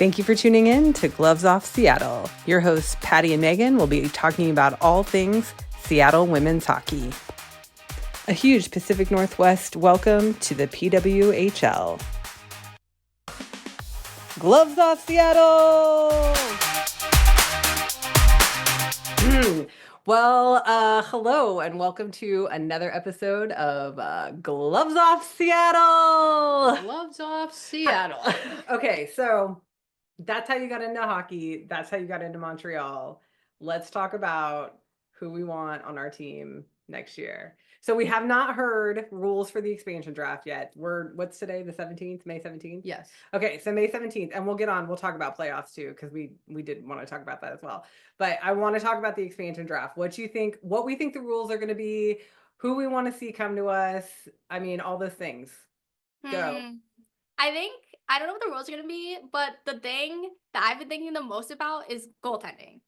Thank you for tuning in to Gloves Off Seattle. Your hosts, Patty and Megan, will be talking about all things Seattle women's hockey. A huge Pacific Northwest welcome to the PWHL. Gloves Off Seattle! Hello and welcome to another episode of Gloves Off Seattle! Gloves Off Seattle. Okay, so that's how you got into hockey. That's how you got into Montreal. Let's talk about who we want on our team next year. So we have not heard rules for the expansion draft yet. What's today? The 17th, May 17th? Yes. Okay, so May 17th, and we'll talk about playoffs too, because we did want to talk about that as well. But I want to talk about the expansion draft. What we think the rules are going to be, who we want to see come to us. I mean, all those things. Go. I don't know what the rules are going to be, but the thing that I've been thinking the most about is goaltending.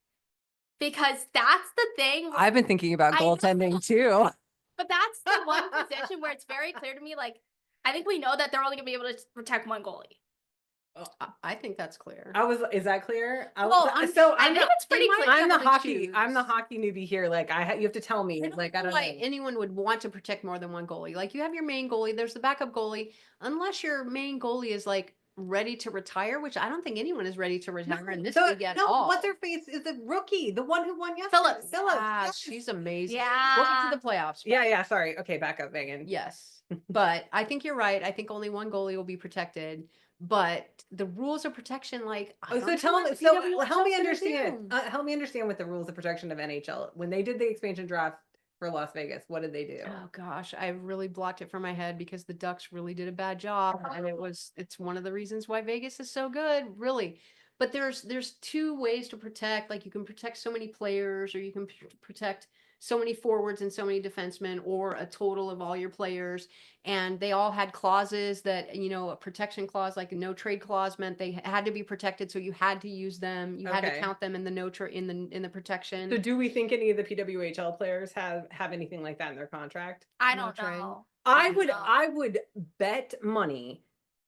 Because that's the thing. I've been thinking about goaltending too. But that's the one position where it's very clear to me, like, I think we know that they're only going to be able to protect one goalie. Oh, I think that's clear. Is that clear? I think it's pretty clear. I'm the hockey newbie here. Like you have to tell me. Like I don't know why anyone would want to protect more than one goalie. Like you have your main goalie, there's the backup goalie. Unless your main goalie is like ready to retire, which I don't think anyone is ready to retire in this league at all. What's her face is the rookie, the one who won yesterday. Phillips. Yes. She's amazing. Yeah. Welcome to the playoffs. Yeah. Sorry. Okay, back up, Megan. Yes, but I think you're right. I think only one goalie will be protected. But the rules of protection, like, help me understand. Help me understand with the rules of protection of NHL. When they did the expansion draft for Las Vegas, what did they do? Oh gosh, I really blocked it from my head because the Ducks really did a bad job, and it's one of the reasons why Vegas is so good, really. But there's two ways to protect. Like you can protect so many players, or you can protect so many forwards and so many defensemen, or a total of all your players. And they all had clauses that, a protection clause, like a no trade clause, meant they had to be protected. So you had to use them. You had to count them in the in the protection. So do we think any of the PWHL players have anything like that in their contract? I don't know. I would bet money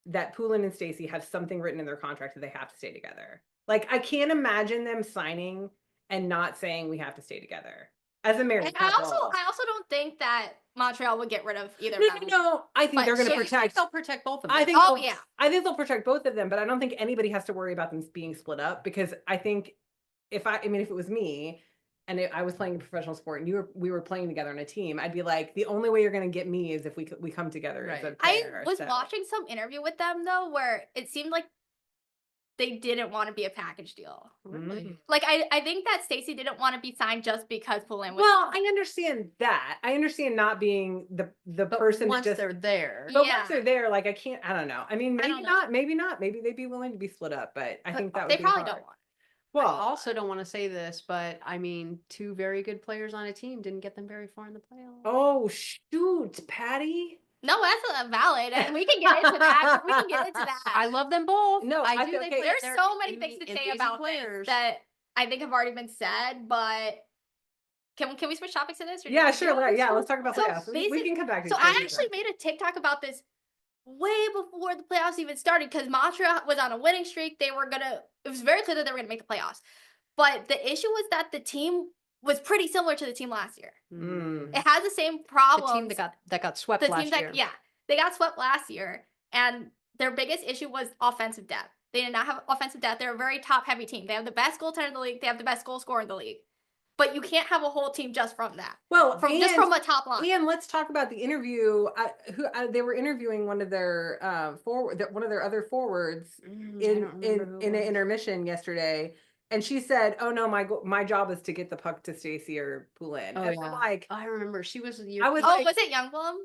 that Poulin and Stacey have something written in their contract that they have to stay together. Like I can't imagine them signing and not saying we have to stay together. As a married couple. I also don't think that Montreal would get rid of either. No, I think they're going to protect. They'll protect both of them. I think they'll protect both of them, but I don't think anybody has to worry about them being split up because I think if it was me and I was playing a professional sport and we were playing together on a team, I'd be like, the only way you're going to get me is if we come together. Right. As a player, I was watching some interview with them though, where it seemed like they didn't want to be a package deal. Really? Like I think that Stacey didn't want to be signed just because Poulin was. Well, I understand that. I understand not being the person once just they're there. But once they're there, like I don't know. I mean, maybe not. Maybe they'd be willing to be split up, but I think that would they be probably hard. don't want. Well, I also don't want to say this, but I mean, two very good players on a team didn't get them very far in the playoffs. Oh shoot, Patty. No, that's valid, and we can get into that. I love them both. No, I do. There's so many things to say about players that I think have already been said, but can we switch topics to this? Yeah, sure. Yeah, let's talk about playoffs. We can come back to. So I actually made a TikTok about this way before the playoffs even started because Montreal was on a winning streak. It was very clear that they were gonna make the playoffs, but the issue was that the team was pretty similar to the team last year. It has the same problems. The team that got swept last year. They got swept last year, and their biggest issue was offensive depth. They did not have offensive depth. They're a very top-heavy team. They have the best goaltender in the league. They have the best goal scorer in the league. But you can't have a whole team just from that. Well, just from a top line. And let's talk about the interview. They were interviewing one of their other forwards in an intermission yesterday. And she said, "Oh no, my job is to get the puck to Stacey or Poulin." Oh, yeah. I remember she was. Was it Youngblom?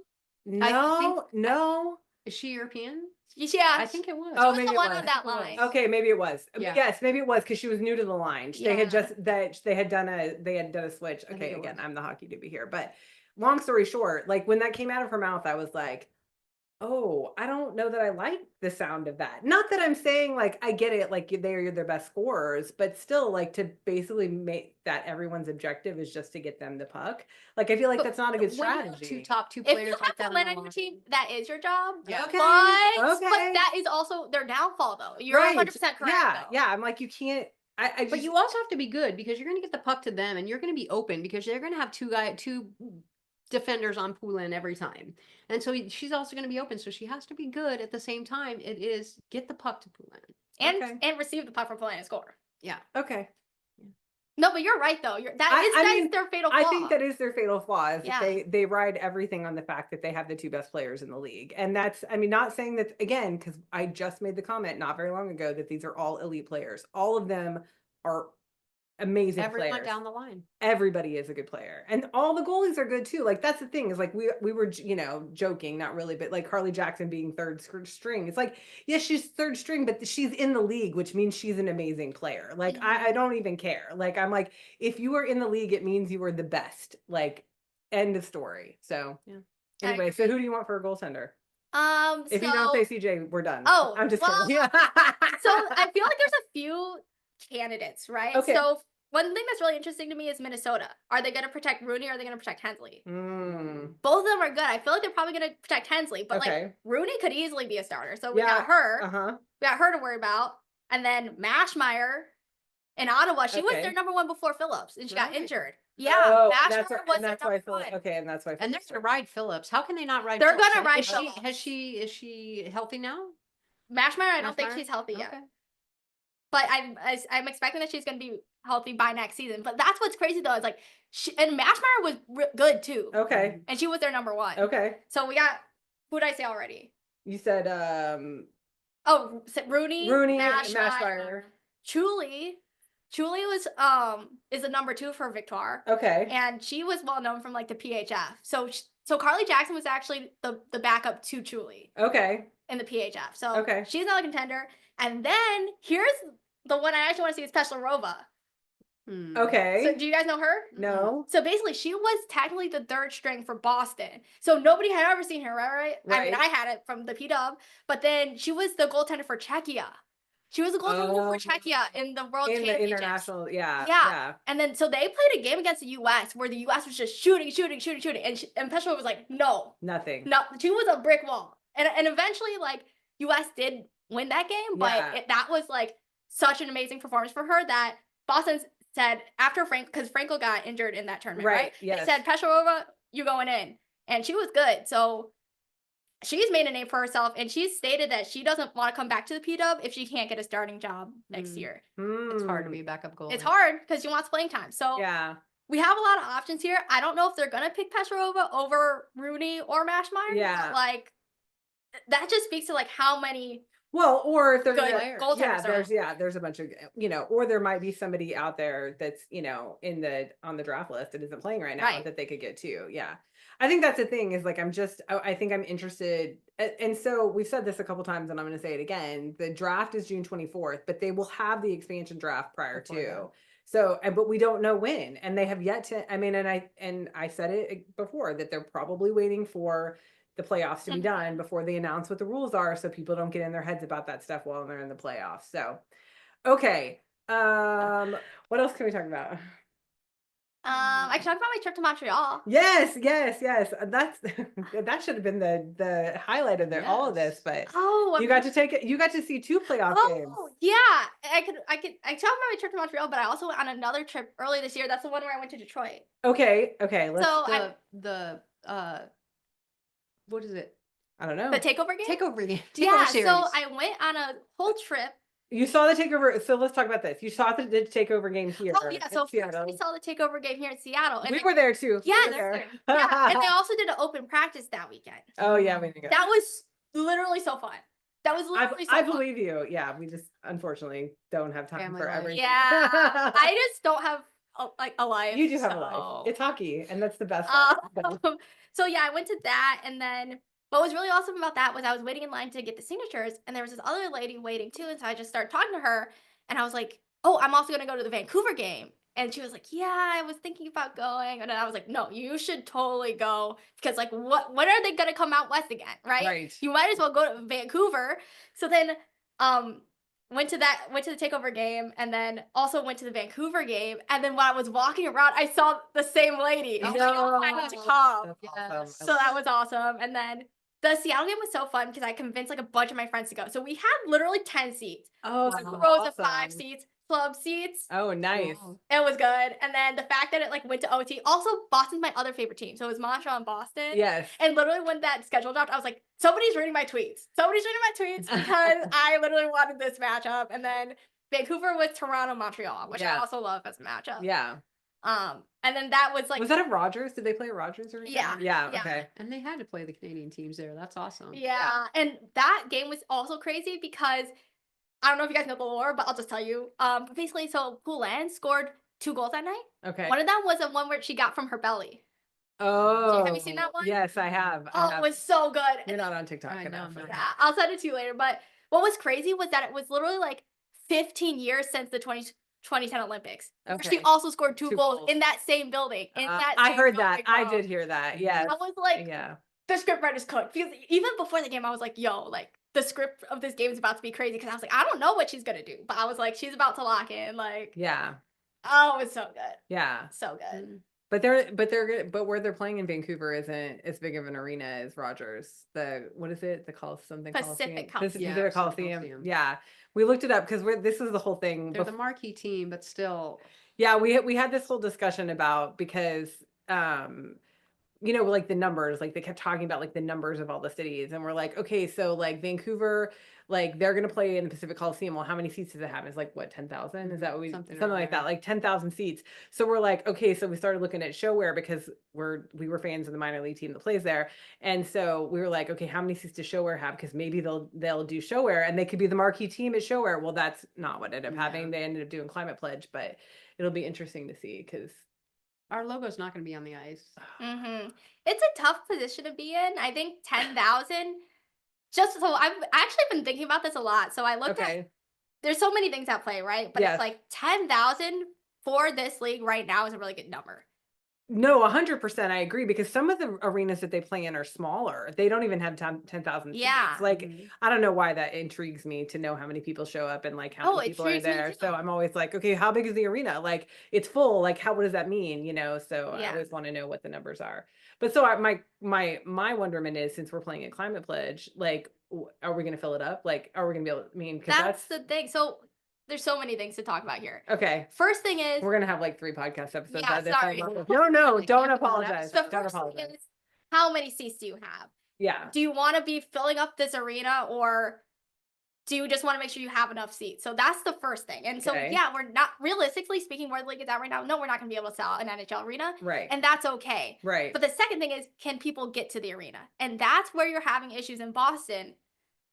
No. Is she European? Yeah, I think it was. Oh, maybe the one on that line. Okay, maybe it was. Yeah. Yes, maybe it was because she was new to the line. They had done a switch. Okay, again, I'm the hockey newbie here, but long story short, like when that came out of her mouth, I was like, Oh, I don't know that I like the sound of that. Not that I'm saying like I get it, like they're their best scorers, but still like to basically make that everyone's objective is just to get them the puck. Like I feel like But that's not a good When you have strategy. two If you players have like to that win on on the your team, that is your job. Yeah. Okay. But Okay. that is also their downfall, though. You're Right. 100% correct. Yeah. though. Yeah. I'm like, you can't. I just. But you also have to be good because you're going to get the puck to them and you're going to be open because they're going to have two defenders on Poulin every time. And so she's also going to be open. So she has to be good at the same time. It is get the puck to Poulin. And receive the puck from playing and score. Yeah. Okay. No, but you're right though. That I is mean, their fatal flaw. I think that is their fatal flaw is that Yeah. they ride everything on the fact that they have the two best players in the league. And that's, I mean, not saying that again, because I just made the comment not very long ago that these are all elite players. All of them are amazing Everyone players. down the line. Everybody is a good player. And all the goalies are good too. Like that's the thing is like we were, joking, not really, but like Carly Jackson being third string. It's like, yes, she's third string, but she's in the league, which means she's an amazing player. Like I don't even care. Like I'm like, if you are in the league, it means you are the best. Like end of story. So Yeah. anyway, so who do you want for a goaltender? If you don't So- say CJ, we're done. Oh, I'm just well, kidding. Yeah. so I feel like there's a few candidates, right? Okay. So one thing that's really interesting to me is Minnesota. Are they going to protect Rooney or are they going to protect Hensley? Mm, Both of them are good. I feel like they're probably going to protect Hensley, but like okay. Rooney could easily be a starter. So we Yeah, got her. Uh-huh. We got her to worry about. And then Mashmeyer in Ottawa, she was Okay. their number one before Phillips, and she got Right. injured. Yeah, Oh, Mashmeyer that's was and their that's why I number feel one. okay, and that's why. And they're going to ride Phillips. How can they not ride They're Phillips? gonna ride Is Phillips. is she healthy now? Mashmeyer, I don't think Mashmeyer? she's healthy yet. Okay. But I'm expecting that she's going to be healthy by next season. But that's what's crazy though. Is like and Mashmeyer was good too, Okay. and she was their number one. Okay. So we got who did I say already? You said Oh, Rooney, Rooney, Mashmeyer, Mashmeyer. Chuly was is the number 2 for Victoire. Okay. And she was well known from like the PHF. So Carly Jackson was actually the backup to Chuly Okay. in the PHF. So Okay. she's not a contender. And then here's the one I actually want to see is Peslarova. Hmm. Okay. So do you guys know her? No. So basically, she was technically the third string for Boston. So nobody had ever seen her, right? I mean, Right. I had it from the P-Dub, but then she was the goaltender for Czechia. She was the goaltender for Czechia in the World In the Championships. international, yeah. Yeah. And then so they played a game against the U.S. where the U.S. was just shooting, and Petrova was like, no, Nothing. she was a brick wall. And eventually, like U.S. did win that game, but Yeah. that was like such an amazing performance for her that Boston said after because Frankel got injured in that tournament, right? Yes. They said, Petrova, you going in, and she was good. So she's made a name for herself, and she's stated that she doesn't want to come back to the P-Dub if she can't get a starting job next year. It's hard to Hmm. be a backup goalie. It's hard because she wants playing time. So Yeah. we have a lot of options here. I don't know if they're gonna pick Petrova over Rooney or Mashmeyer. Yeah. But like that just speaks to like how many Well, or if they're good gonna, goaltenders there's a bunch of, or there might be somebody out there that's, on the draft list that isn't playing right now Right. that they could get to. Yeah. I think that's the thing is like, I think I'm interested. And so we've said this a couple times and I'm going to say it again. The draft is June 24th, but they will have the expansion draft prior Before to. that. So, but we don't know when, and they have yet to, and I said it before that they're probably waiting for the playoffs to be Mhm. done before they announce what the rules are so people don't get in their heads about that stuff while they're in the playoffs. So, okay. What else can we talk about? I can talk about my trip to Montreal. Yes. That's that should have been the highlight of all of this, but Oh, you got to see 2 playoff games. Oh, yeah. I talk about my trip to Montreal, but I also went on another trip early this year. That's the one where I went to Detroit. Okay, let's So The what is it? I don't know. the takeover game. Takeover game. Yeah. Takeover series. So I went on a whole trip. You saw the takeover, so let's talk about this. You saw the takeover game here. Oh yeah. in So first Seattle. we saw the takeover game here in Seattle, and We then- were there too. Yeah, We were that's there. true. Yeah, and they also did an open practice that weekend. Oh yeah, we didn't go. That was literally so fun. That was literally so I fun. believe you. Yeah, we just unfortunately don't have time Family for life. everything. Yeah, I just don't have a life. You do have a so- life. It's hockey, and that's the best. part. So yeah, I went to that, and then what was really awesome about that was I was waiting in line to get the signatures, and there was this other lady waiting too, and so I just started talking to her, and I was like, "Oh, I'm also gonna go to the Vancouver game," And she was like, yeah, I was thinking about going. And then I was like, no, you should totally go. Because like when are they gonna come out west again? Right? Right. You might as well go to Vancouver. So then went to the takeover game and then also went to the Vancouver game. And then when I was walking around, I saw the same lady. I was like, oh, I need to come. That's Yes. awesome. So that was awesome. And then the Seattle game was so fun because I convinced like a bunch of my friends to go. So we had literally 10 seats. Oh, Two that's rows of 5 awesome. seats, club seats. Oh, nice. Wow. It was good. And then the fact that it like went to OT. Also, Boston's my other favorite team. So it was Montreal and Boston. Yes. And literally when that schedule dropped, I was like, somebody's reading my tweets. Somebody's reading my tweets because I literally wanted this matchup. And then Vancouver with Toronto, Montreal, which I Yeah. also love as a matchup. Yeah. And then that was like Was that at Rogers? Did they play at Rogers or Yeah, Yeah. yeah. Okay. And they had to play the Canadian teams there. That's awesome. Yeah, and that game was also crazy because I don't know if you guys know the lore, but I'll just tell you. Basically, so Poulin scored 2 goals that night. Okay. One of them was the one where she got from her belly. Oh. Have you seen that one? Yes, I have. I Oh, have. it was so good. You're not on TikTok I know, enough. no. Okay. Yeah, I'll send it to you later. But what was crazy was that it was literally like 15 years since the 2010 Olympics. Where she Okay. also scored 2 2 goals goals. in that same building. I heard that. I did hear that. Yes. I was like, Yeah. the script writers cooked. Because even before the game, I was like, yo, like, the script of this game is about to be crazy. Because I was like, I don't know what she's going to do. But I was like, she's about to lock in. Like, Yeah. oh, it was so good. Yeah. So good. Mm. But where they're playing in Vancouver isn't as big of an arena as Rogers. What is it? The something Pacific Coliseum. Yeah, Pacific Pacific Coliseum. Coliseum. Yeah. We looked it up because this is the whole thing. They're the marquee team, but still. Yeah, we had this whole discussion about because like the numbers, like they kept talking about like the numbers of all the cities, and we're like, okay, so like Vancouver, like they're gonna play in the Pacific Coliseum. Well, how many seats does it have? It's like what, 10,000? Is that what Something something around like there. that, like 10,000 seats. So we're like, okay, so we started looking at ShoWare because we were fans of the minor league team that plays there, and so we were like, okay, how many seats does ShoWare have? Because maybe they'll do ShoWare, and they could be the marquee team at ShoWare. Well, that's not what ended up having. Yeah. They ended up doing Climate Pledge, but it'll be interesting to see because. Our logo's not going to be on the ice. It's a tough position to be in. I think 10,000. Just so I've actually been thinking about this a lot. So I looked at, Okay. there's so many things at play, right? But Yes. it's like 10,000 for this league right now is a really good number. No, 100%. I agree because some of the arenas that they play in are smaller. They don't even have 10,000 seats. Yeah. Like, Mhm. I don't know why that intrigues me to know how many people show up and like how Oh, many it people are intrigues me there. too. So I'm always like, okay, how big is the arena? Like, it's full. Like, what does that mean? So I Yeah. always want to know what the numbers are. But so my wonderment is, since we're playing at Climate Pledge, like, are we going to fill it up? Like, are we going to be able? I mean, because That's the thing. So there's so many things to talk about here. okay. First thing is, We're gonna have like 3 podcast episodes. Yeah, out of this. sorry. No, Like, don't yeah, apologize. the Don't first thing apologize. is, how many seats do you have? Yeah. Do you want to be filling up this arena, or do you just want to make sure you have enough seats? So that's the first thing. And so, Okay. yeah, we're not, realistically speaking, where the league is at right now, no, we're not going to be able to sell an NHL arena. Right. And that's okay. Right. But the second thing is, can people get to the arena? And that's where you're having issues in Boston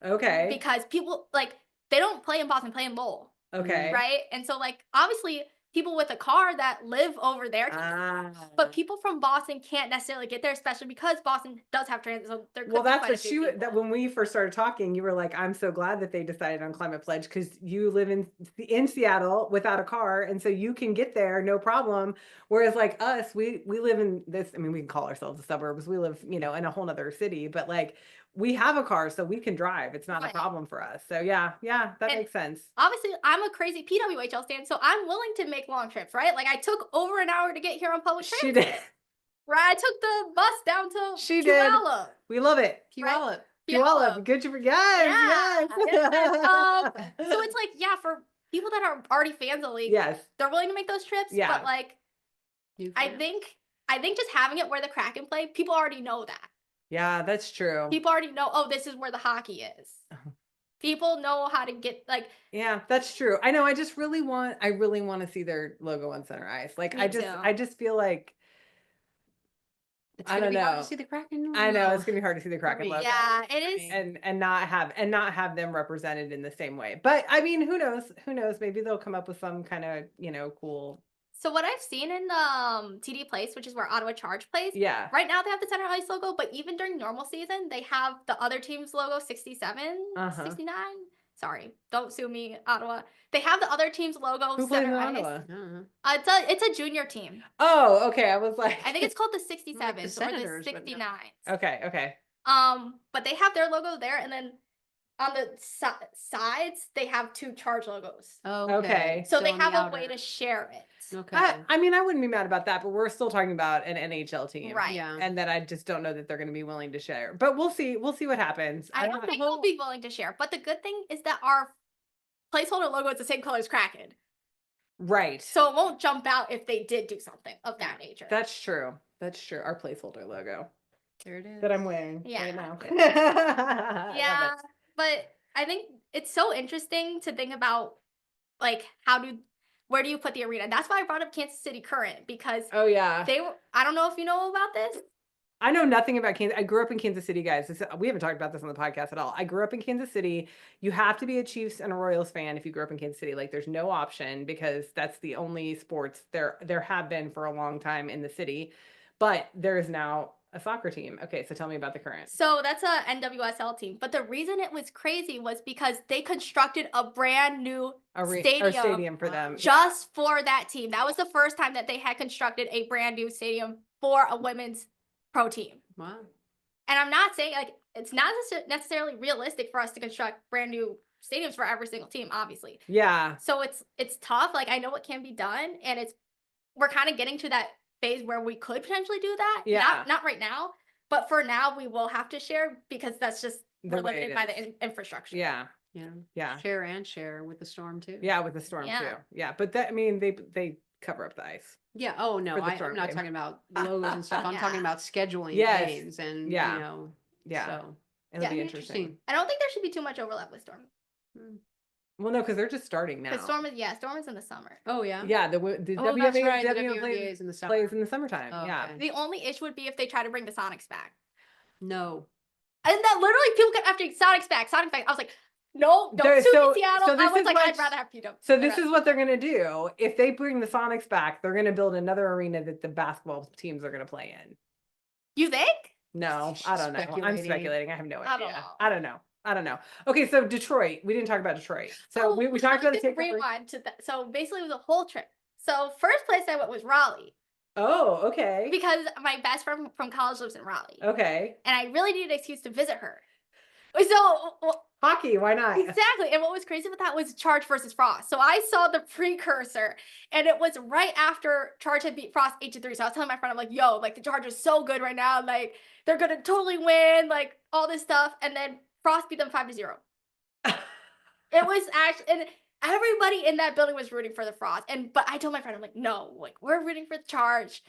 Okay. because people, like, they don't play in Boston, play in Lowell, Okay. right? And so, like, obviously, people with a car that live over there can Ah. but people from Boston can't necessarily get there, especially because Boston does have transit. So there could Well, be that's quite a what few people. that when we first started talking, you were like, I'm so glad that they decided on Climate Pledge because you live in Seattle without a car, and so you can get there no problem. Whereas like us, we live in this, I mean, we can call ourselves the suburbs. We live, in a whole nother city, but like we have a car, so we can drive. It's not a Right. problem for us. So yeah, that And makes sense. Obviously, I'm a crazy PWHL stan, so I'm willing to make long trips, right? Like I took over an hour to get here on public She transit. did. Right? I took the bus down to She did. Puyallup. We love it. Puyallup. Puyallup. Good to yes. So it's like, yeah, for people that are already fans of the league, yes. they're willing to make those trips. Yeah. But like, New I fan. think just having it where the Kraken play, people already know that. Yeah, that's true. People already know, oh, this is where the hockey is. People know how to get like Yeah, that's true. I know. I really want to see their logo on center ice. Like Me I too. just feel like It's I gonna don't be hard know. to see the Kraken. I know logo. it's gonna be hard to see the Kraken me. logo. yeah, it is. And not have them represented in the same way. But I mean, who knows? Who knows? Maybe they'll come up with some kind of, cool. So what I've seen in TD Place, which is where Ottawa Charge plays, Yeah. right now they have the center ice logo, but even during normal season, they have the other team's logo 67, Uh-huh. 69. Sorry, don't sue me, Ottawa. They have the other team's logo. Who plays in center ice. Ottawa? I don't know. It's a junior team. Oh, okay. I was like, I think it's called the 67s or the Senators, but no. 69s. okay. But they have their logo there, and then on the sides they have 2 Charge logos. Okay. So they on have the a way outer. to share it. Okay. I mean, I wouldn't be mad about that, but we're still talking about an NHL team. Right. Yeah. And that I just don't know that they're going to be willing to share. But we'll see. We'll see what happens. I don't think they'll be willing to share. But the good thing is that our placeholder logo is the same color as Kraken. Right. So it won't jump out if they did do something of that nature. That's true. That's true. Our placeholder logo There it is. that I'm wearing Yeah. right now. Yeah. But I think it's so interesting to think about, like, where do you put the arena? That's why I brought up Kansas City Current, because Oh yeah. I don't know if you know about this. I know nothing about Kansas. I grew up in Kansas City, guys. We haven't talked about this on the podcast at all. I grew up in Kansas City. You have to be a Chiefs and a Royals fan if you grew up in Kansas City. Like, there's no option because that's the only sports there have been for a long time in the city. But there is now a soccer team. Okay, so tell me about the Current. So that's a NWSL team. But the reason it was crazy was because they constructed a brand new Stadium for them. just for that team. That was the first time that they had constructed a brand new stadium for a women's pro team. Wow. And I'm not saying, like, it's not necessarily realistic for us to construct brand new stadiums for every single team, obviously. Yeah. So it's tough. Like, I know what can be done, and we're kind of getting to that phase where we could potentially do that. Yeah. Not right now, but for now we will have to share because that's just The we're way limited it by is. the infrastructure. Yeah. Yeah. Share with the storm too. Yeah, with the storm Yeah. too. Yeah, but that, I mean, they cover up the ice. Yeah. Oh no, For the I'm storm not game. talking about logos and stuff. I'm Yeah. talking about scheduling Yes. games and Yeah. you know. Yeah. So It'll Yeah. be interesting. I don't think there should be too much overlap with Storm. Well, no, because they're just starting now. Because Storm is in the summer. Oh yeah. Yeah, the Oh, that's WNBA, right. The WNBA WNBA is in the summer. plays in the summertime. Oh, Yeah. okay. The only issue would be if they try to bring the Sonics back. No. And that literally people kept after Sonics back. I was like, no, don't There- sue so- me, Seattle. so this I was is like, what- I'd rather have Peter. So this is what they're gonna do. If they bring the Sonics back, they're gonna build another arena that the basketball teams are gonna play in. You think? No, I don't know. I'm Speculating. speculating. I have no I idea. don't know. I don't know. Okay, so Detroit. We didn't talk about Detroit. So we talked about the just takeover. rewind to that. So basically, it was a whole trip. So first place I went was Raleigh Oh, okay. because my best friend from college lives in Raleigh, Okay. and I really needed an excuse to visit her. So Hockey, why not? exactly, and what was crazy with that was Charge versus Frost. So I saw the precursor, and it was right after Charge had beat Frost 8-3. So I was telling my friend, I'm like, "Yo, like the Charge is so good right now. Like they're gonna totally win. Like all this stuff." And then Frost beat them 5-0. It was actually, and everybody in that building was rooting for the Frost. But I told my friend, I'm like, no, like we're rooting for the Charge.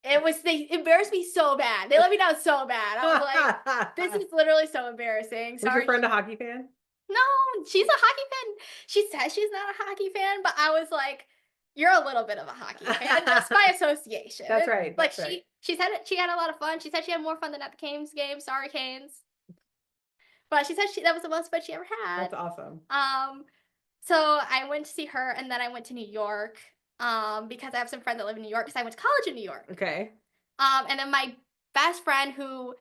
They embarrassed me so bad. They let me down so bad. I was like, this is literally so embarrassing. Was Sorry. your friend a hockey fan? No, she's a hockey fan. She says she's not a hockey fan, but I was like, you're a little bit of a hockey fan just by association. That's right. Like that's right. she had a lot of fun. She said she had more fun than at the Canes game. Sorry, Canes. But she said that was the most fun she ever had. That's awesome. So I went to see her, and then I went to New York. Because I have some friends that live in New York, because I went to college in New York. Okay. And then my best friend, who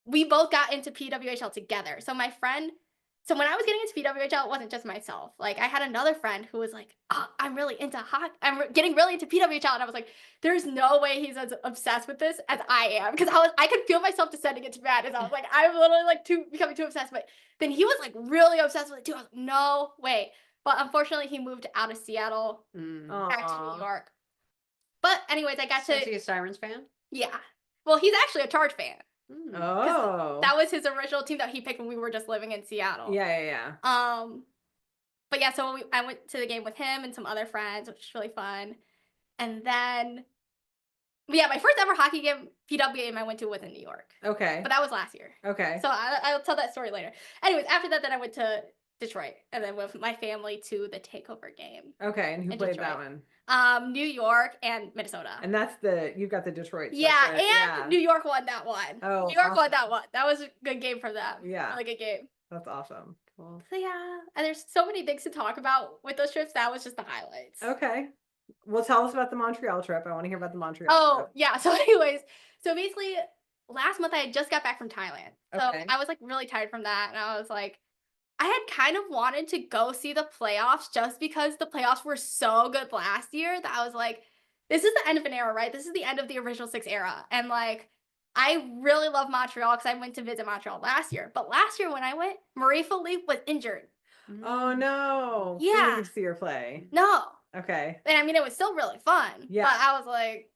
we both got into PWHL together. So when I was getting into PWHL, it wasn't just myself. Like I had another friend who was like, "Oh, I'm really into hockey. Getting really into PWHL," and I was like, "There's no way he's as obsessed with this as I am," because I could feel myself descending into madness. I was like, I'm literally like becoming too obsessed. But then he was like really obsessed with it too. I was like, no way. But unfortunately, he moved out of Seattle back to Aw. New York. But anyways, I got So is to he a Sirens fan? yeah. Well, he's actually a Charge fan. Mm. Oh. That was his original team that he picked when we were just living in Seattle. Yeah. But yeah, so I went to the game with him and some other friends, which was really fun. And then, yeah, my first ever hockey game, PW game, I went to was in New York. Okay. But that was last year. Okay. So I'll tell that story later. Anyways, after that, then I went to Detroit and then with my family to the takeover game. Okay. And who in played that Detroit. one? New York and Minnesota. And that's you've got the Detroit. stuff, Yeah, right? and New York won that one. Oh, New York won awesome. that one. That was a good game for them. Yeah. Really good game. That's awesome. Cool. So yeah, and there's so many things to talk about with those trips. That was just the highlights. Okay. Well, tell us about the Montreal trip. I want to hear about the Montreal Oh, trip. yeah. So anyways, so basically last month I had just got back from Thailand. So Okay. I was like really tired from that. And I was like, I I had kind of wanted to go see the playoffs just because the playoffs were so good last year that I was like, this is the end of an era, right? This is the end of the original six era. And like, I really love Montreal because I went to visit Montreal last year. But last year when I went, Marie-Philippe was injured. Oh no. So you Yeah. didn't get to see her play. No. Okay. And I mean, it was still really fun. Yeah. But I was like,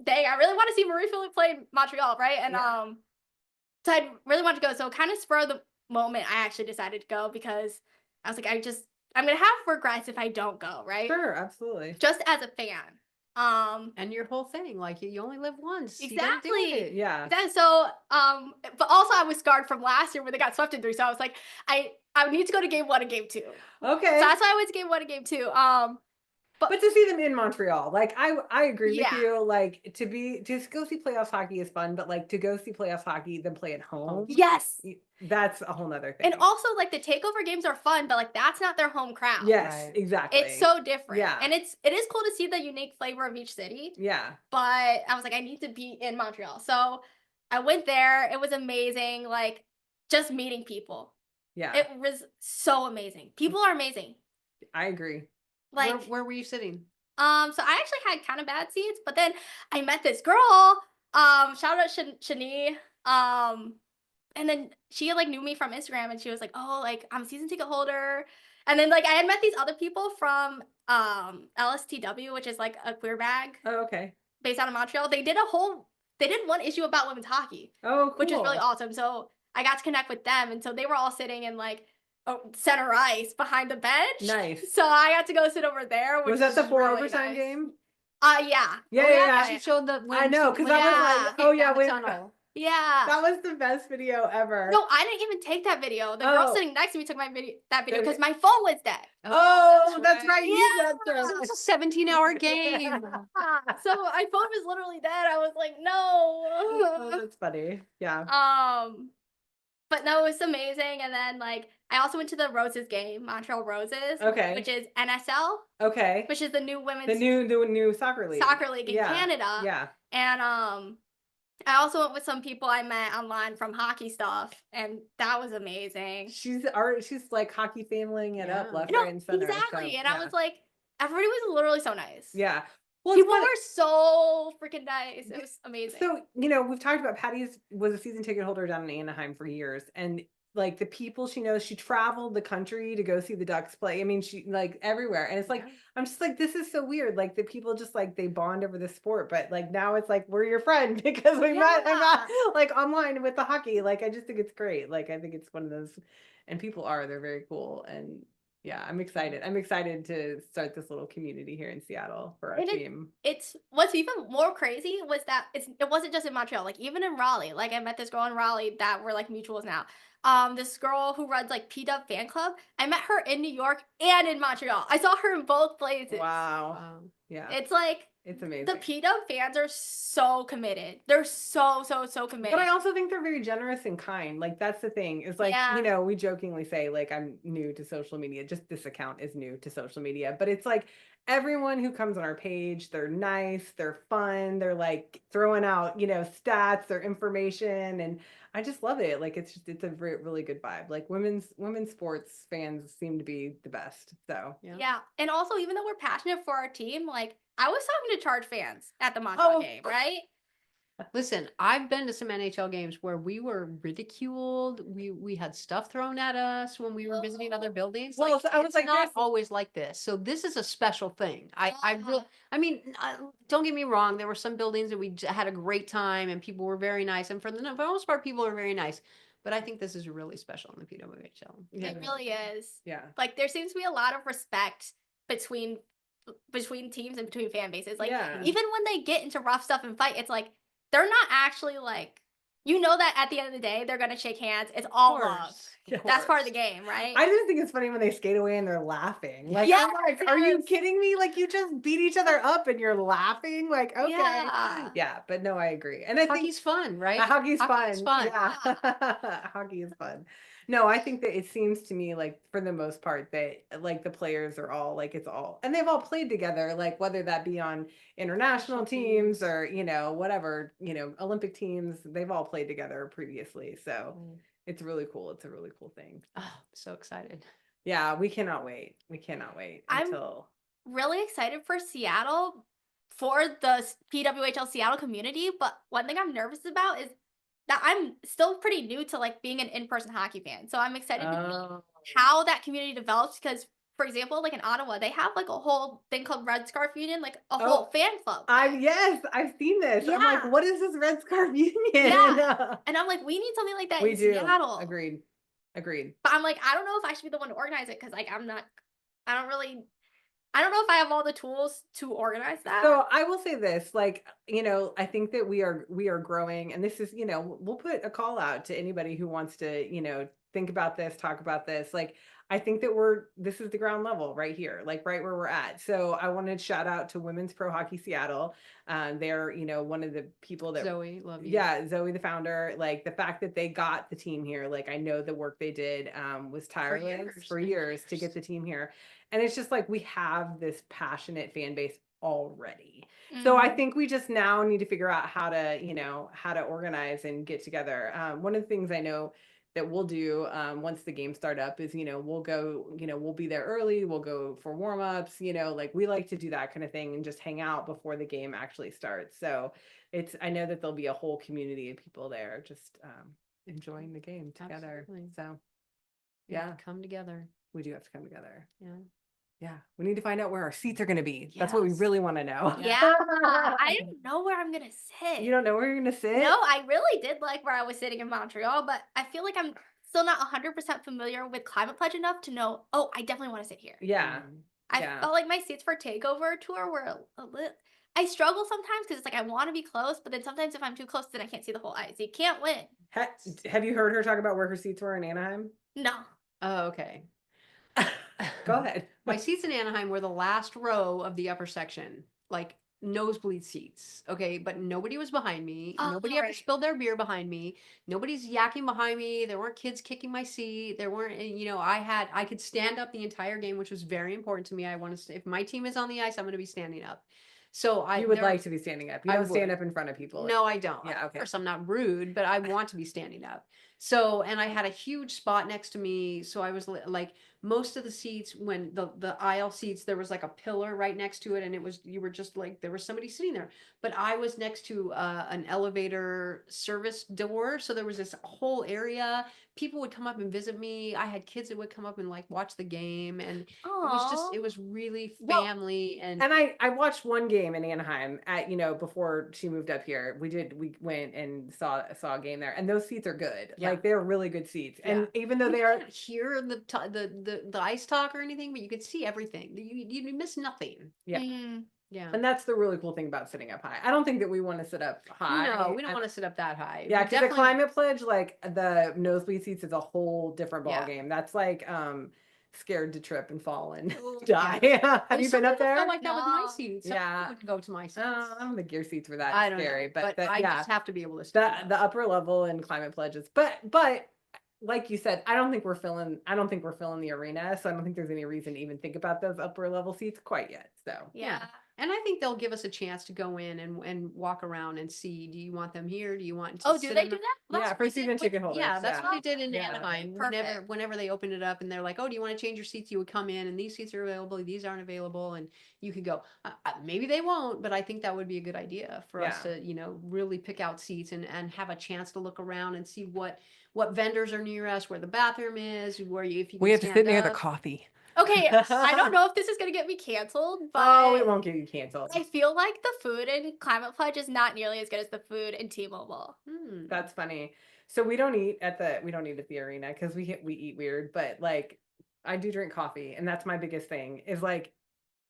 dang, I really want to see Marie-Philippe play in Montreal, right? And Yeah. so I really wanted to go. So kind of spur of the moment, I actually decided to go because I was like, I'm gonna have regrets if I don't go, right? Sure, absolutely. Just as a fan. And your whole thing, like you only live once. You gotta do Exactly. it. Yeah. So but also I was scarred from last year when they got swept in 3. So I was like, I would need to go to game 1 and game 2. So Okay. that's why I went to game 1 and game 2. But to see them in Montreal, like I agree Yeah. with you. Like to go see playoffs hockey is fun, but like to go see playoffs hockey, then play at home, Yes. that's a whole nother thing. And also like the takeover games are fun, but like that's not their home crowd. yes, Right. exactly. It's so different. Yeah. And it is cool to see the unique flavor of each city. yeah. But I was like, I need to be in Montreal. So I went there. It was amazing. Like just meeting people. Yeah. It was so amazing. People are amazing. I agree. Like Where were you sitting? so I actually had kind of bad seats, but then I met this girl. Shout out Shani. And then she like knew me from Instagram, and she was like, "Oh, like I'm a season ticket holder." And then like I had met these other people from LSTW, which is like a queer mag Oh, okay. based out of Montreal. They did one issue about women's hockey, Oh, cool. which is really awesome. So I got to connect with them, and so they were all sitting in like center ice behind the bench. Nice. So I got to go sit over there. Which Was that the was 4 really overtime nice. game? Yeah. Yeah, Oh, yeah. She showed the. I know, because I was Yeah. like, oh yeah, down the wait, tunnel. Yeah. that was the best video ever. No, I didn't even take that video. The girl Oh. sitting next to me took that video Okay. because my phone was dead. Oh, that's right. You Yeah. said so. It's a 17-hour game. So my phone was literally dead. I was like, Oh, no. that's funny. Yeah. But no, it was amazing. And then like I also went to the Roses game, Montreal Roses, Okay. which is NSL, Okay. which is the new women's The new soccer league. soccer league in Yeah. Canada. Yeah. And I also went with some people I met online from hockey stuff, and that was amazing. She's like hockey familying it up Yeah. left, No, right, and center. exactly. So, And yeah. I was like, everybody was literally so nice. yeah. Well, it's People funny- were so freaking nice. It was amazing. So, we've talked about Patty was a season ticket holder down in Anaheim for years. And like the people she knows, she traveled the country to go see the Ducks play. I mean, she like everywhere. And it's like, I'm just like, this is so weird. Like the people just like, they bond over the sport. But like now it's like, we're your friend because we met like online with the hockey. Like, I just think it's great. Like, I think it's one of those, and they're very cool. And yeah, I'm excited. I'm excited to start this little community here in Seattle for our And team. It's what's even more crazy was that it wasn't just in Montreal, like even in Raleigh. Like I met this girl in Raleigh that we're like mutuals now. This girl who runs like P-Dub fan club. I met her in New York and in Montreal. I saw her in both places. Wow. Yeah. It's like It's amazing. the P-Dub fans are so committed. They're so committed. But I also think they're very generous and kind. Like that's the thing. It's like, Yeah. we jokingly say like I'm new to social media. Just this account is new to social media. But it's like everyone who comes on our page, they're nice, they're fun, they're like throwing out, stats, their information. And I just love it. Like it's a really good vibe. Like women's sports fans seem to be the best. So Yeah. And also, even though we're passionate for our team, like I was talking to Charge fans at the Montreal game, right? Listen, I've been to some NHL games where we were ridiculed. We had stuff thrown at us when we were visiting other buildings. Well, so I was it's like, not there's- always like this. So this is a special thing. I Yeah. mean, don't get me wrong. There were some buildings that we had a great time and people were very nice. And for the most part, people are very nice. But I think this is really special in the PWHL. yeah. It really is. Yeah. Like there seems to be a lot of respect between teams and between fan bases. Like Yeah. even when they get into rough stuff and fight, it's like they're not actually like that at the end of the day they're gonna shake hands. It's all love. That's part of the game, right? I just think it's funny when they skate away and they're laughing. Like, Yes, I'm like, are you yes. kidding me? Like, you just beat each other up and you're laughing. Like, okay, Yeah. yeah, but no, I agree. And I think Hockey's fun, right? hockey's Hockey's fun. fun. Yeah, hockey is fun. No, I think that it seems to me like for the most part that like the players are all like and they've all played together. Like whether that be on international teams or whatever Olympic teams, they've all played together previously. So. It's really cool. It's a really cool thing. Oh, so excited. Yeah, we cannot wait. We cannot wait I'm- until Really excited for Seattle, for the PWHL Seattle community, but one thing I'm nervous about is that I'm still pretty new to like being an in-person hockey fan. So I'm excited to see Oh. how that community develops because, for example, like in Ottawa, they have like a whole thing called Red Scarf Union, like a whole fan club. Yes, I've seen this. I'm like, Yeah. what is this Red Scarf Union? Yeah. And I'm like, we need something like that We in do. Seattle. Agreed. But I'm like, I don't know if I should be the one to organize it because like I don't know if I have all the tools to organize that. So I will say this, like, I think that we are growing, and this is, we'll put a call out to anybody who wants to, think about this, talk about this. Like, I think that this is the ground level right here, like right where we're at. So I wanted to shout out to Women's Pro Hockey Seattle. They're, one of the people that Zoe, love you. Yeah, Zoe, the founder, like the fact that they got the team here, like I know the work they did was tireless for years to get the team here. And it's just like we have this passionate fan base already. So I Mhm. think we just now need to figure out how to organize and get together. One of the things I know that we'll do once the games start up is, we'll go, we'll be there early, we'll go for warm-ups, like we like to do that kind of thing and just hang out before the game actually starts. So I know that there'll be a whole community of people there just enjoying the game together. Absolutely. So We have yeah, to come together. we do have to come together. Yeah. Yeah, we need to find out where our seats are going to be. That's what we Yes. really want to know. Yeah, I didn't know where I'm gonna sit. You don't know where you're going to sit? No, I really did like where I was sitting in Montreal, but I feel like I'm still not 100% familiar with Climate Pledge enough to know, oh, I definitely want to sit here. Yeah. Mhm. I Yeah. felt like my seats for Takeover Tour were a little. I struggle sometimes because it's like I want to be close, but then sometimes if I'm too close, then I can't see the whole ice. You can't win. Have you heard her talk about where her seats were in Anaheim? No. Oh, okay. Go ahead. My seats in Anaheim were the last row of the upper section, like nosebleed seats. Okay, but nobody was behind me. Oh, Nobody ever right. spilled their beer behind me. Nobody's yakking behind me. There weren't kids kicking my seat. There weren't, I could stand up the entire game, which was very important to me. I want to, if my team is on the ice, I'm going to be standing up. So You would like to be standing up. You I don't stand would. up in front of people. No, I don't. Yeah, Of okay. course, I'm not rude, but I want to be standing up. So, and I had a huge spot next to me. So I was like, most of the seats, when the aisle seats, there was like a pillar right next to it, and you were just like, there was somebody sitting there. But I was next to an elevator service door, so there was this whole area. People would come up and visit me. I had kids that would come up and like watch the game, and Aww. it was really Well, family and. And I watched one game in Anaheim at, before she moved up here. We went and saw a game there, and those seats are good. Yeah. Like they're really good seats. And even though You they are can't hear the ice talk or anything, but you could see everything. You miss nothing. Yeah. Mm. Yeah. and that's the really cool thing about sitting up high. I don't think that we want to sit up high. No, we don't I- want to sit up that high. Yeah, We because the definitely- climate pledge, like the nosebleed seats is a whole different ball Yeah. game. That's like scared to trip and fall and Oh, die. Have And you some been up people there? felt like that with my No. seats. Some Yeah. people wouldn't go to my seats. I don't think your seats were that I don't scary, know, but I yeah, just have to be able to the stand the up. upper level and climate pledges. But like you said, I don't think we're filling the arena, so I don't think there's any reason to even think about those upper level seats quite yet. So Yeah. And I think they'll give us a chance to go in and walk around and see. Do you want them here? Do you want to Oh, do sit they in do the- that? That's yeah, what for they did season with- ticket holders. Yeah, that's what they did in Yeah. Anaheim. Perfect. Whenever they opened it up and they're like, "Oh, do you want to change your seats?" You would come in, and these seats are available. These aren't available, and you could go. Maybe they won't, but I think that would be a good idea for us Yeah. to, really pick out seats and have a chance to look around and see what vendors are near us, where the bathroom is, where if you We can have to sit stand near the up. coffee. Okay, I don't know if this is gonna get me canceled, but Oh, it won't get you canceled. I feel like the food in Climate Pledge is not nearly as good as the food in T-Mobile. Hmm. That's funny. So we don't eat at the arena because we eat weird, but like I do drink coffee, and that's my biggest thing is like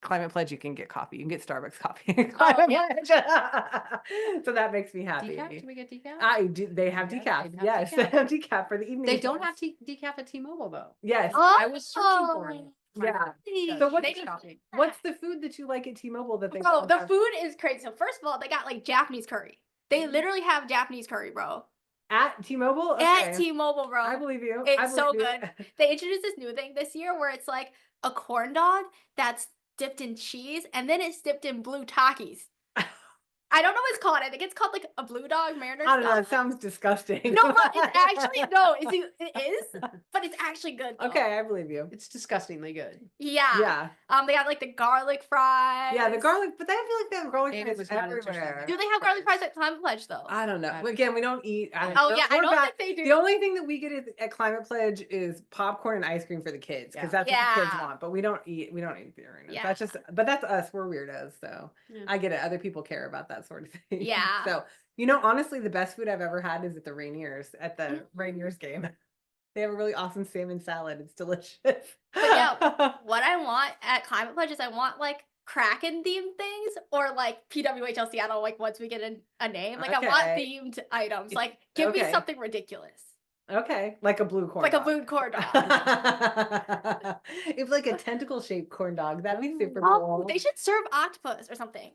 Climate Pledge. You can get coffee. You can get Starbucks coffee. Climate yeah. Pledge. So that makes me happy. Decaf? Do we get decaf? I do. They have Yes, decaf. they have Yes, decaf. they have decaf for the evening. They don't shows. have decaf at T-Mobile though. Yes. I was searching for it. Yeah. Really? So what's They the- do shopping? What's the food that you like at T-Mobile that they Bro, don't the have food is crazy. So first of all, they got like Japanese curry. They literally have Japanese curry, bro. at T-Mobile? At Okay. T-Mobile, bro. I believe you. I It's so believe good. They introduced this new thing this year where it's like a corn dog that's dipped in cheese and then it's dipped in blue Takis. I don't know what it's called. I think it's called like a Blue Dog Mariners. I don't know. It Dog. sounds disgusting. No, but it's actually no. It is, but it's actually good. Though. Okay, I believe you. It's disgustingly good. Yeah. Yeah. They got like the garlic fries. Yeah, the garlic, but I feel like they have garlic Amy fries was not interested. everywhere. Do they have garlic fries at Climate Pledge though? I don't know. I- Again, we don't eat. Oh yeah, I we're don't back- think they do. The only thing that we get at Climate Pledge is popcorn and ice cream for the kids because that's what the kids Yeah. want. But we don't eat the arenas. Yeah. That's just. But that's us. We're weirdos, so Yeah. I get it. Other people care about that sort of thing. Yeah. So honestly, the best food I've ever had is at the Rainiers Rainiers game. They have a really awesome salmon salad. It's delicious. But yeah, what I want at Climate Pledge is I want like Kraken themed things or like PWHL Seattle. Like once we get a name, like I want Okay. themed items. Like give me Okay. something ridiculous, Okay, like a blue corn. like a dog. blue corn dog. It's like a tentacle shaped corn dog. That'd be super Oh, cool. they should serve octopus or something.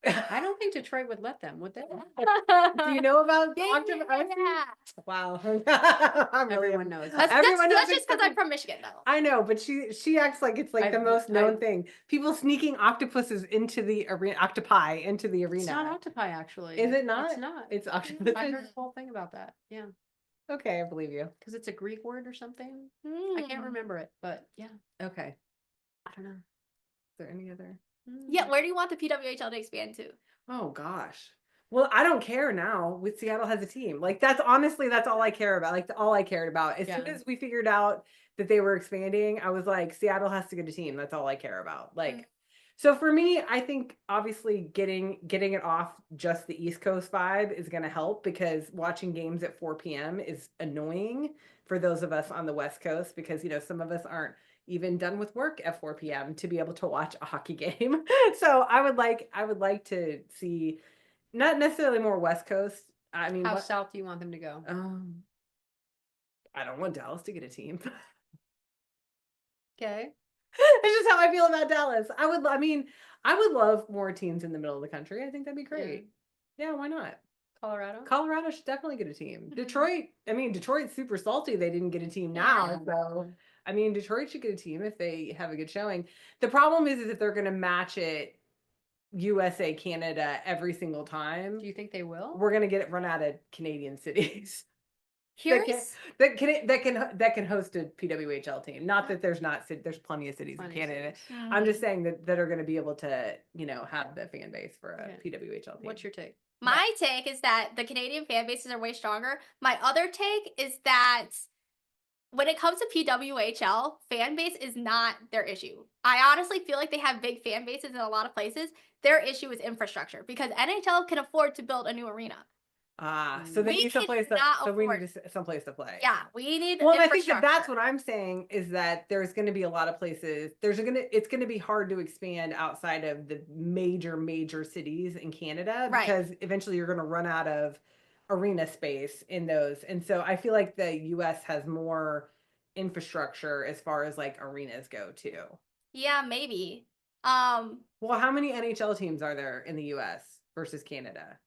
I don't think Detroit would let them, would they? Do you know about Yeah, octopus? yeah. Wow. I'm really- Everyone knows. That's, that. Everyone knows that's just because except I'm from Michigan, though. I know, but she acts like it's like the most known thing. People sneaking octopuses into the arena, octopi into the arena. It's not octopi, actually. Is it not? It's not. It's octopus. I heard the whole thing about that. Yeah, Okay, I believe you. because it's a Greek word or something. I can't Mm. remember it, but yeah, Okay. I don't know. Is there any other? Yeah, where do you want the PWHL to expand to? Oh gosh. Well, I don't care now. With Seattle has a team. Like that's all I care about. Like all I cared about. As soon Yeah. as we figured out that they were expanding, I was like, Seattle has to get a team. That's all I care about. Like, so for me, I think obviously getting it off just the East Coast vibe is going to help because watching games at 4 p.m. is annoying for those of us on the West Coast because some of us aren't even done with work at 4 p.m. to be able to watch a hockey game. So I would like to see not necessarily more West Coast. I mean, How south do you want them to go? I don't want Dallas to get a team. Okay. It's just how I feel about Dallas. I would love more teams in the middle of the country. I think that'd be great. Yeah, why not? Colorado. Colorado should definitely get a team. Mhm. Detroit's super salty they didn't get a team now. So Detroit should get a team if they have a good showing. The problem is if they're going to match it USA, Canada every single time, Do you think they will? we're going to get it run out of Canadian cities Here's that can host a PWHL team. Not that there's plenty of cities Plenty in of Canada. cities. I'm just saying that are going to be able to, have the fan base for a Okay. PWHL team. What's your take? my take is that the Canadian fan bases are way stronger. My other take is that when it comes to PWHL, fan base is not their issue. I honestly feel like they have big fan bases in a lot of places. Their issue is infrastructure because NHL can afford to build a new arena. So they We need someplace cannot so we afford- need someplace to play. Yeah, we need Well, and I think that's infrastructure. what I'm saying is that there's going to be a lot of places. It's going to be hard to expand outside of the major cities in Canada Right. because eventually you're going to run out of arena space in those. And so I feel like the US has more infrastructure as far as like arenas go too. Yeah, maybe. Well, how many NHL teams are there in the US versus Canada?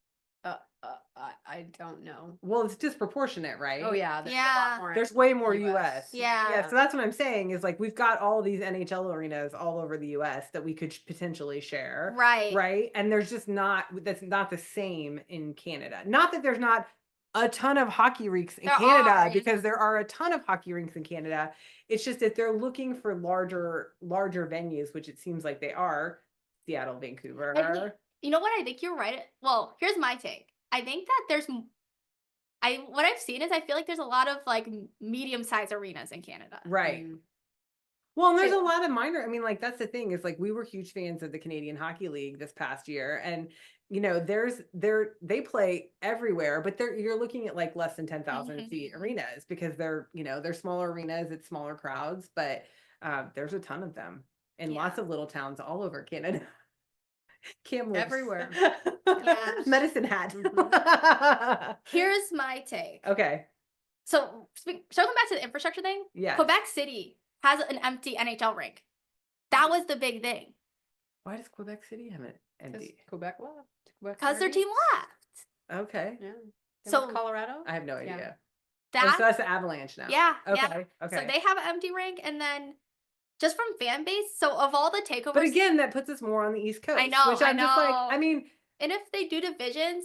I don't know. Well, it's disproportionate, right? Oh yeah. There's a Yeah. lot more There's way more US. US. Yeah. So that's what I'm saying is like we've got all these NHL arenas all over the US that we could potentially share. Right. Right. And there's just that's not the same in Canada. Not that there's not a ton of hockey rinks in There Canada, are, yeah. because there are a ton of hockey rinks in Canada. It's just that they're looking for larger venues, which it seems like they are. Seattle, Vancouver. You know what? I think you're right. Well, here's my take. I think that what I've seen is I feel like there's a lot of like medium-sized arenas in Canada. Right. Mm. Well, and there's a Like- lot of minor. I mean, like that's the thing is like we were huge fans of the Canadian Hockey League this past year, and they play everywhere, but you're looking at like less than 10,000 seat arenas because they're smaller arenas, it's smaller crowds, but there's a ton of them in Yeah. lots of little towns all over Canada. Kamloops. Everywhere. Yeah. Medicine Hat. Here's my take. Okay. So, circling back to the infrastructure thing, Yeah. Quebec City has an empty NHL rink. That was the big thing Why does Quebec City have it 'Cause empty? Quebec left. Quebec because their already- team left. Okay. Yeah. So- So Colorado. I have no Yeah. idea. That So that's the Avalanche now. yeah, Okay. yeah. Okay. So they have an empty rink, and then just from fan base. So of all the takeovers, But again, that puts us more on the East Coast. know, Which I'm I just like, know. I mean, And if they do divisions,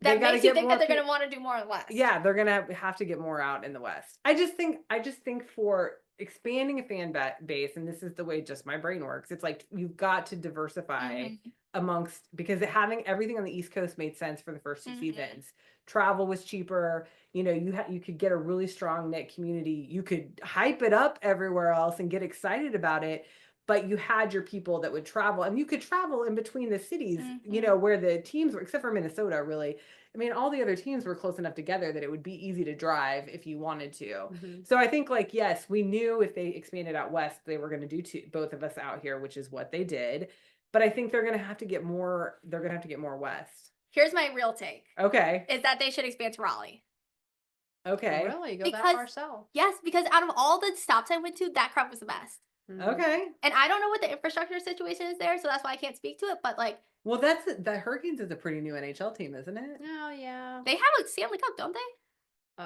They that gotta makes you get think more that they're peo- going to want to do more or less. Yeah, they're gonna have to get more out in the West. I just think for expanding a fan base, and this is the way just my brain works. It's like you've got to diversify Mhm. amongst, because having everything on the East Coast made sense for the first 2 Mhm. seasons. Travel was cheaper. You know, you could get a really strong knit community. You could hype it up everywhere else and get excited about it. But you had your people that would travel, and you could travel in between the cities, you know, where the teams were, except for Minnesota, really. I mean, all the other teams were close enough together that it would be easy to drive if you wanted to. Mhm. So I think, like, yes, we knew if they expanded out west, they were going to do both of us out here, which is what they did. But I think they're going to have to get more. They're going to have to get more west. Here's my real take: Okay. is that they should expand to Raleigh. Okay. Really? Go that Because- far south? Yes, because out of all the stops I went to, that crowd was the best. Mhm. Okay. And I don't know what the infrastructure situation is there, so that's why I can't speak to it. But like, Well, the Hurricanes is a pretty new NHL team, isn't it? Oh yeah. they have a Stanley Cup, don't they?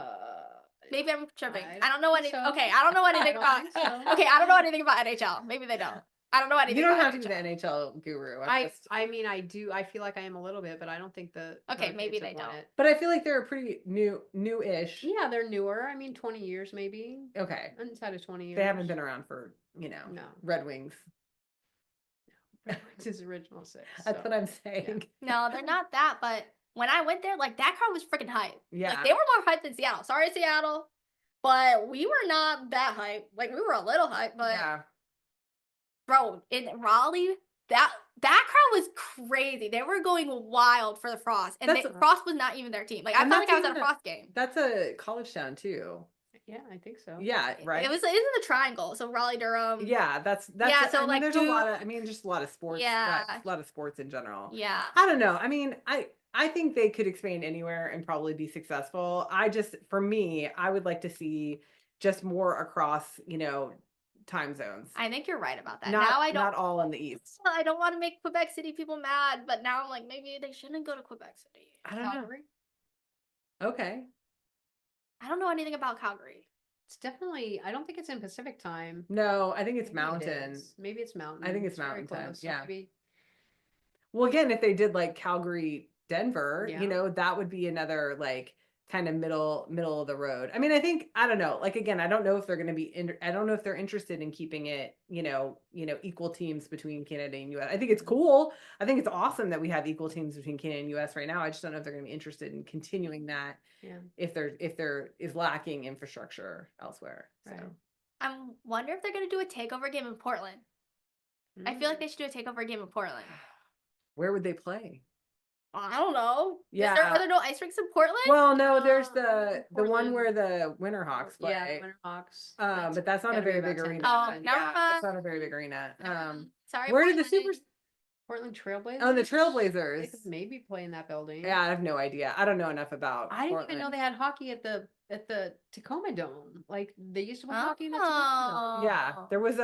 Maybe I'm tripping. I I don't know think anything. so. Okay, I don't know anything don't about. think so. Okay, I don't know anything about NHL. Maybe they don't. I don't know anything. You don't about have to be the NHL. NHL guru. I mean, I do. I feel like I am a little bit, but I don't think the. Okay, maybe Hurricanes they have won don't. it. But I feel like they're a pretty new-ish. Yeah, they're newer. I mean, 20 years maybe. Okay. Inside of 20 years. They haven't been around for, you know, No. Red Wings. It's his original 6. That's so. what I'm saying. No, they're not that. But when I went there, like that crowd was freaking hype. Yeah. Like they were more hype than Seattle. Sorry, Seattle, but we were not that hype. Like we were a little hype, but Yeah. bro, in Raleigh, that crowd was crazy. They were going wild for the Frost, and That's- Frost was not even their team. Like I And felt like that's I was at a even a- Frost game. That's a college town too. Yeah, I think so. Yeah, right. It was in the Triangle, so Raleigh, Durham. Yeah, that's Yeah, so, I mean, like, there's a lot Duke- of, I mean, just a lot of sports. Yeah. A lot of sports in general. Yeah. I don't know. I mean, I think they could expand anywhere and probably be successful. For me, I would like to see just more across, you know, time zones. I think you're right about that. Not Now I don't. not all in the east. I don't want to make Quebec City people mad, but now I'm like, maybe they shouldn't go to Quebec City. I don't know. Calgary? Okay. I don't know anything about Calgary. It's definitely. I don't think it's in Pacific time. No, I think it's Maybe it mountain. is. Maybe it's mountain. I think it's very mountain time, close, so yeah. maybe- Well, again, if they did like Calgary, Denver, Yeah. you know, that would be another like kind of middle of the road. I mean, I don't know. Like again, I don't know if they're going to be I don't know if they're interested in keeping it, you know, equal teams between Canada and US. I think it's cool. I think it's awesome that we have equal teams between Canada and US right now. I just don't know if they're going to be interested in continuing that Yeah. if there is lacking infrastructure elsewhere. So Right. I wonder if they're gonna do a takeover game in Portland. I feel like they should do a takeover game in Portland. where would they play? I don't know. Yeah. Are there no ice rinks in Portland? Well, no, there's I the think one Portland- where the Winterhawks play. Yeah, Winterhawks. But that's not a gotta be very about big 10 arena. Oh, times. never Yeah, mind. it's not a very big arena. Sorry. Where did the Portland. Super? Portland Trailblazers. Oh, the They Trailblazers. could maybe play in that building. Yeah, I have no idea. I don't know enough about. I didn't even know Portland. they had hockey at the Tacoma Dome. Like they used to play hockey in the Tacoma Oh. Yeah, there was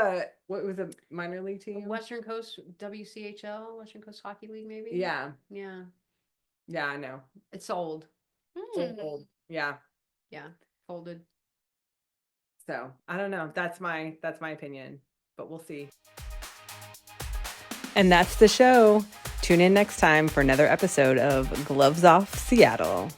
what was a minor league Dome. team? Western Coast WCHL, Western Coast Hockey League, maybe. Yeah, Yeah. yeah, I know. It's old. It's Hmm. old. Yeah. Yeah. Folded. So I don't know. That's my opinion, but we'll see. And that's the show. Tune in next time for another episode of Gloves Off Seattle.